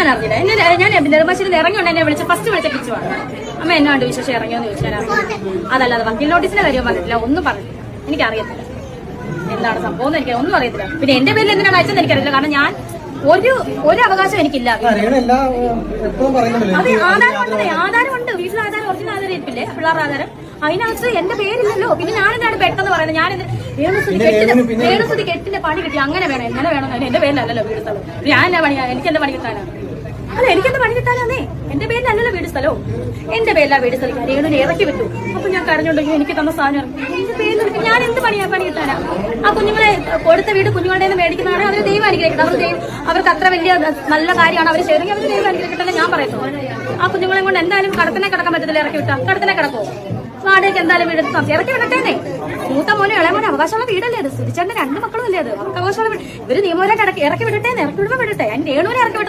ഞാൻ അറിഞ്ഞില്ല. ഞാൻ നെടുമ്പാശ്ശേരിയിൽ ഇറങ്ങിയോണ്ട് എന്നെ ഫസ്റ്റ് വിളിച്ച പിച്ചുവാണ്. അമ്മ എന്നോണ്ട് വിശേഷം ഇറങ്ങിയോന്ന് ചോദിച്ചു. ഞാൻ അറിഞ്ഞു. അതല്ലാതെ വക്കീൽ നോട്ടീസിന്റെ കാര്യം പറഞ്ഞിട്ടില്ല, ഒന്നും പറഞ്ഞിട്ടില്ല. എനിക്കറിയത്തില്ല എന്താണ് സംഭവം, എനിക്ക് ഒന്നും അറിയത്തില്ല. പിന്നെ എന്റെ പേരിൽ എന്തിനാണ് അയച്ചെന്ന് എനിക്കറിയില്ല. കാരണം ഞാൻ ഒരു അവകാശം എനിക്കില്ല. അത് ആധാരമുണ്ട്, വീട്ടിൽ ആധാരം, ഒറിജിനൽ ആധാരം ഇരിപ്പില്ലേ, പിള്ളേരുടെ ആധാരം. അതിനകത്ത് എന്റെ പേരില്ലല്ലോ. പിന്നെ ഞാനെന്താണ് പെട്ടെന്ന് പറയുന്നത്? ഞാനിത് വേണുസുതി കെട്ടിന്റെ പണി കിട്ടി, അങ്ങനെ വേണം എങ്ങനെ വേണം, എന്റെ പേരിലല്ലല്ലോ വീട് സ്ഥലം. ഞാൻ എന്നാ പണി, എനിക്ക് എന്റെ പണി കിട്ടാനാ? അല്ല, എനിക്കെന്ത് പണി കിട്ടാനാന്നേ? എന്റെ പേരിലല്ലല്ലോ വീട് സ്ഥലവും. എന്റെ പേരിലാ വീട് സ്ഥലം. രേണുവിനെ ഇറക്കി വിട്ടു. അപ്പൊ ഞാൻ കരഞ്ഞുണ്ടെങ്കിൽ എനിക്ക് തന്ന സാധനം എന്റെ പേരിൽ ഞാൻ എന്ത് പണി കിട്ടാനാ? ആ കുഞ്ഞുങ്ങളെ കൊടുത്ത വീട് കുഞ്ഞുങ്ങളുടെ നിന്ന് മേടിക്കുന്നതാണ്. അവര് ദൈവം അനുഗ്രഹിക്കണം. അവർക്ക് അത്ര വലിയ നല്ല കാര്യമാണ് അവർ ചെയ്തെങ്കിൽ അവര് ദൈവം അനുഗ്രഹിക്കട്ടല്ലേ ഞാൻ പറയുന്നു. ആ കുഞ്ഞുങ്ങളെ കൊണ്ട് എന്തായാലും കടത്തിനെ കിടക്കാൻ പറ്റത്തില്ല. ഇറക്കി വിട്ടാ കടത്തിനെ കിടക്കോ? വാടകയ്ക്ക് എന്തായാലും വീട് ഇറക്കി വിടട്ടേന്നേ. മൂത്ത മോനെ ഇളയമോനെ അവകാശമുള്ള വീടല്ലേ അത്? സുധിച്ചേട്ടന്റെ 2 മക്കളും അല്ലേ അത്? അവർക്ക് അവകാശമുള്ള വീട്. ഇവര് നിയമപരം ഇറക്കി വിടട്ടേന്ന്. ഇറക്കി വിടുമ്പോ വിടട്ടെ. അതിന് രേണുവിനെ ഇറക്കി വിട്ട